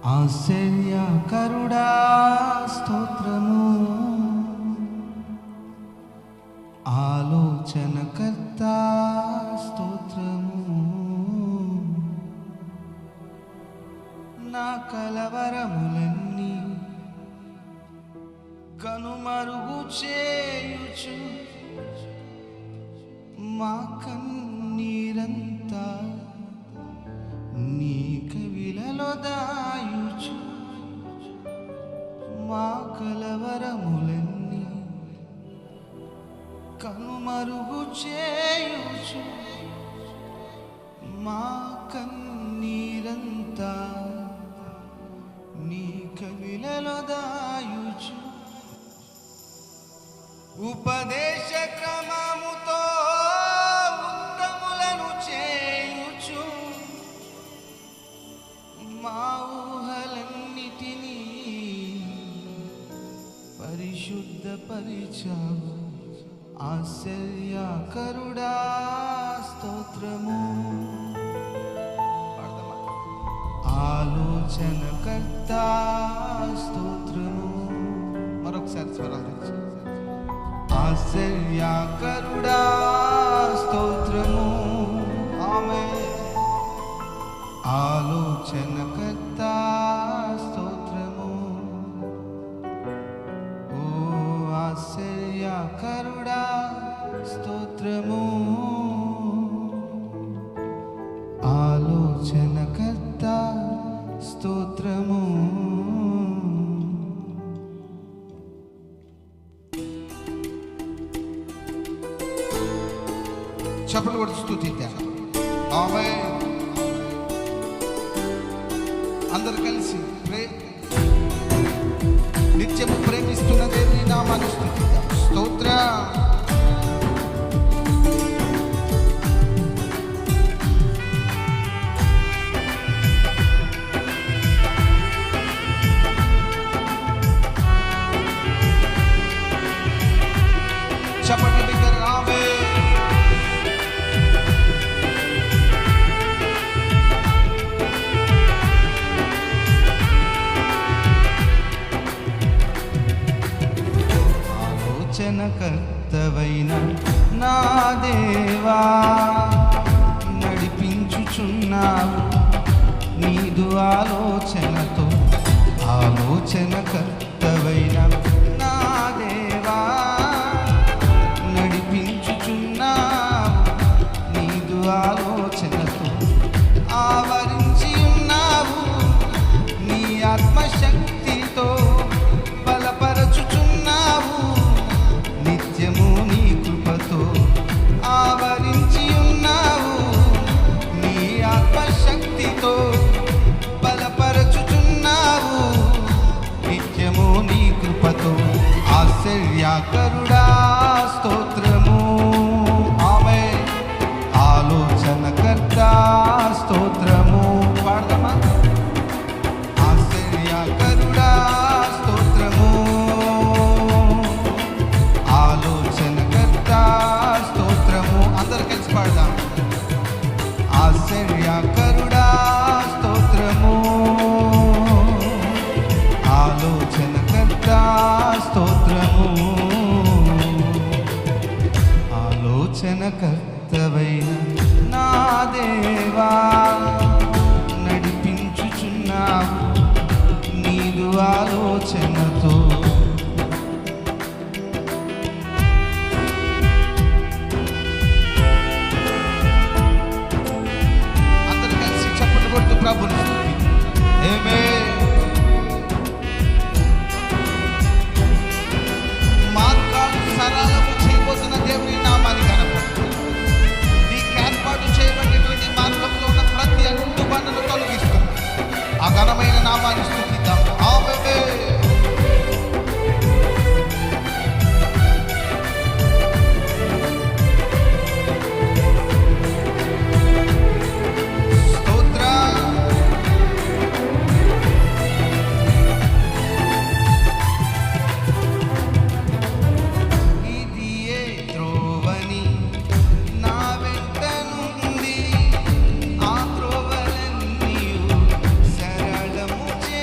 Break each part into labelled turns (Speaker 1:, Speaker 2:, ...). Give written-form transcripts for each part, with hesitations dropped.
Speaker 1: ఆశ్చర్యకరుడా స్తోత్రము, ఆలోచనకర్త స్తోత్రము, నా కలవరములన్నీ కనుమరుగు చేయుచు, మా కన్నీరంతా నీ కవిలలో దాయుచు, మా కలవరములన్నీ కనుమరుగు చేయుచు, మా కన్నీరంతా నీ కవిలలో దాయుచు, ఉపదేశ క్రమముతో ఉత్తములను చేయుచు, మా ఊహలన్నిటినీ పరిశుద్ధపరిచావు. ఆశ్చర్యకరుడా స్తోత్రము, ఆలోచనకర్త స్తోత్రము. మరొకసారి స్వరాలు. ఆశ్చర్యకరుడా స్తోత్రము, ఆమేన్. ఆలోచనకర్త స్తోత్రము, ఓ ఆశ్చర్యకరుడా స్తోత్రము, ఆలోచనకర్త స్తోత్రము. చప్పట్లు కొడుతూ స్తుతిద్దాం. ఆమేన్. అందరు కలిసి నిత్యము ప్రేమిస్తున్న దేవుని నామాన్ని స్తుతిద్దాం. స్తోత్రం. చప్పట్లు బిగ్గర. ఆమేన్. ఆలోచనకర్తవైన నా దేవా, నడిపించుచున్నావు నీదు ఆలోచనతో. ఆలోచనకర్తవైన నా దేవా, నడిపించుచున్నావు నీదు ఆలోచనతో. ఆవరించి ఉన్నావు నీ ఆత్మశక్తితో, బలపరచుచున్నావు నిత్యము నీ కృపతో. ఆవరించి ఉన్నావు నీ ఆత్మశక్తితో, బలపరచుచున్నావు నిత్యము నీ కృపతో. ఆశ్చర్యకరుడా స్తోత్రము, ఆమేన్. ఆలోచనకర్త స్తోత్రము. పాడదామా? ఆశ్చర్యకరుడా స్తోత్రము, ఆలోచనకర్త స్తోత్రము. అందరు కలిసి పాడదాం. ఆశ్చర్యకరుడా స్తోత్రము, ఆలోచనకర్త స్తోత్రము, ఆలోచనకర్తవైన నా దేవా, నడిపించుచున్నావు నీదు ఆలోచనతో. అందరూ కలిసి చప్పట్లు కొడుతూ ప్రభుని స్తుతిద్దాం. ఆమేన్. మార్గాలు సరళము చేయబోతున్న దేవుని నామాన్ని కనపడు. నీకు ఏర్పాటు చేయబడినటువంటి మార్గంలో ఉన్న ప్రతి అడ్డు బండను తొలగిస్తుంది. ఆ ఘనమైన నామాన్ని స్తుతిద్దాం. ఆమేన్. త్రోవలన్నీ సరళము చే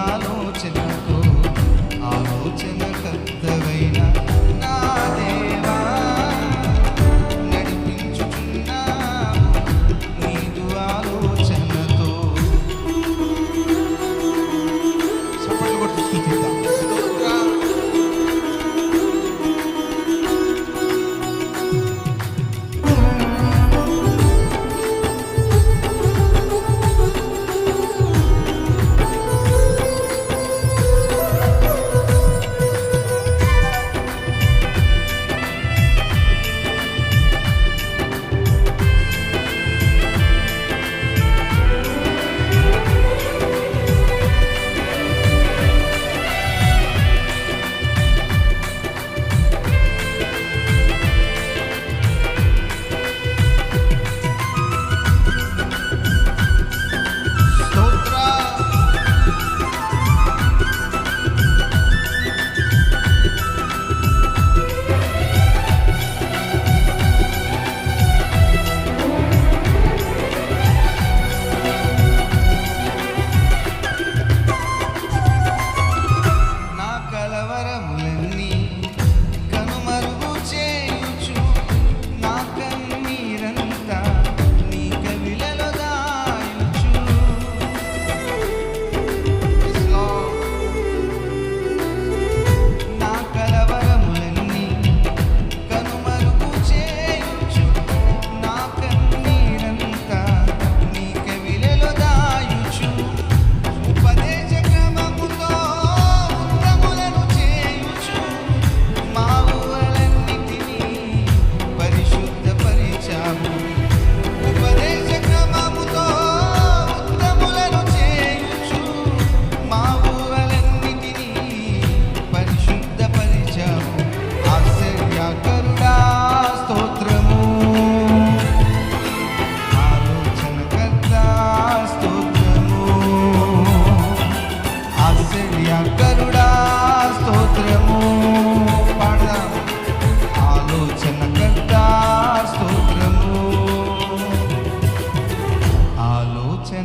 Speaker 1: ఆలోచనతో ఆలోచనకర్తవైన నా దేవా నడిపించుచున్నావు నీదు ఆలోచనతో. చప్పట్లు కొట్టి స్తుతిద్దాం. స్తోత్రం. నా కలవరములన్నీ కనుమరుగు చేయుచు నా కన్నీరంతా నీ కవిలలో దాయుచు. Yes, Lord. నా కలవరములన్నీ కనుమరుగు చేయుచు నా కన్నీరంతా నీ కవిలలో దాయుచు. ఉపదేశ క్రమముతో ఉత్తములను చేయుచు మా ఊరలన్నిటినీ పరిశుద్ధపరిచావు. ఉపదేశ క్రమముతో ఉత్తములను చేయుచు మా ఊరలన్నిటినీ పరిశుద్ధపరిచావు. ఆశ్చర్యకరుడా స్తోత్రము, ఆలోచనకర్త స్తోత్రము, ఆశ్చర్యకరుడా స్తోత్రము. పాడదాం. ఆలోచనకర్త స్తోత్రము,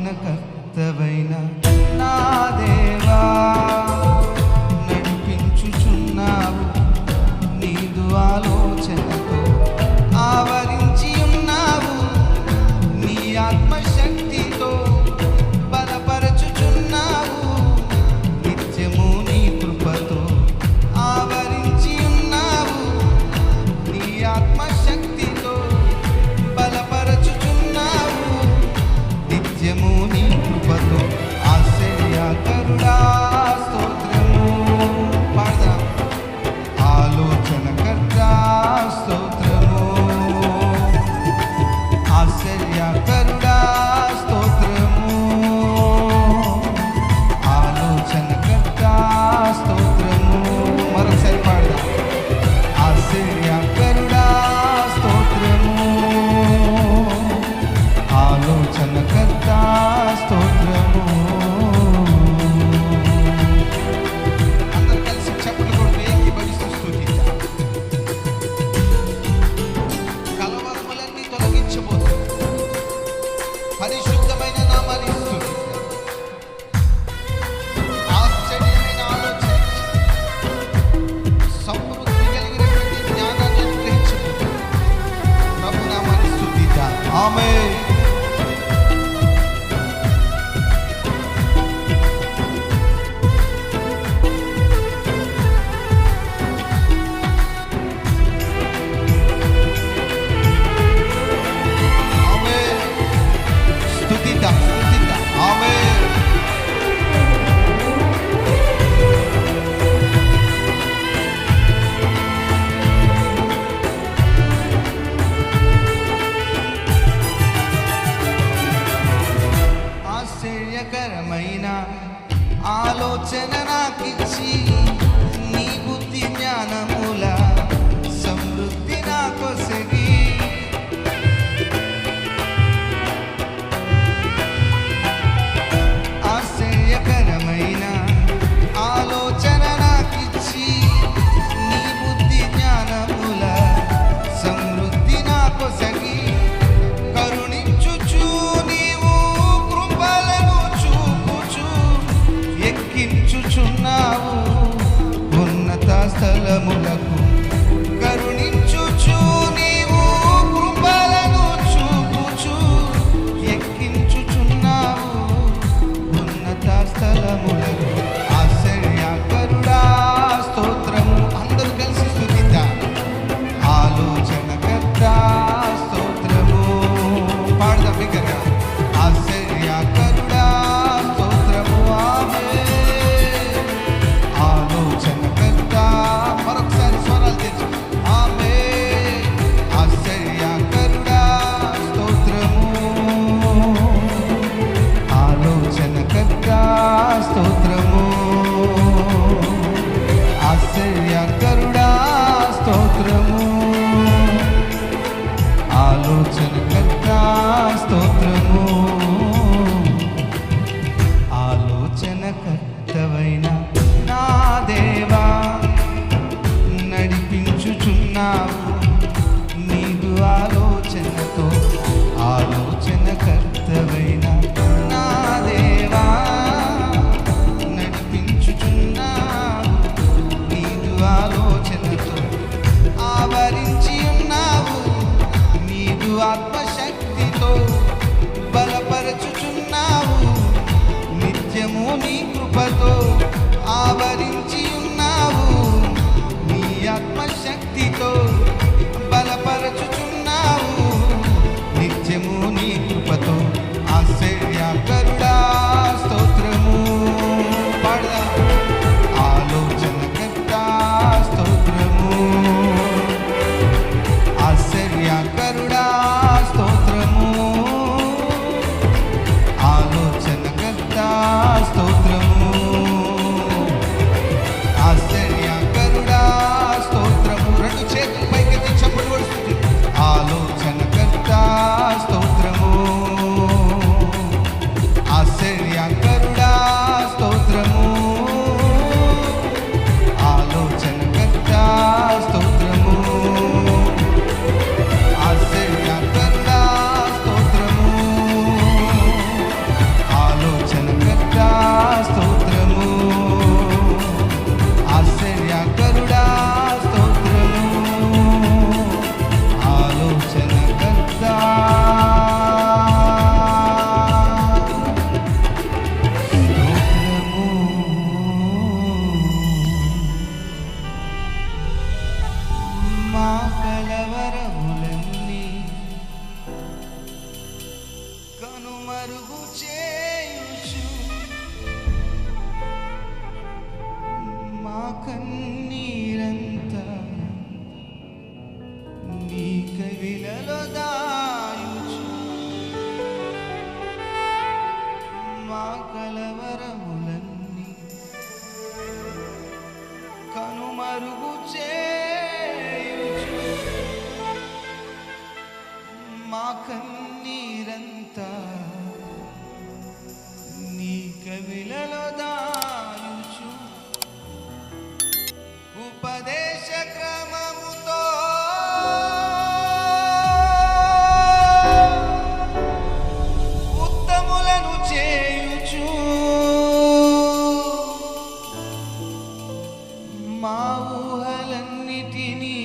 Speaker 1: ఆలోచనకర్తవైన నా దేవా నడిపించుచున్నావు నీదు ఆలోచనతో ఆవరించి ఉన్నావు నీ ఆత్మశక్తితో బలపరచుచున్నావు నిత్యము నీ కృపతో ఆవరించి మా ఊహలన్నిటినీ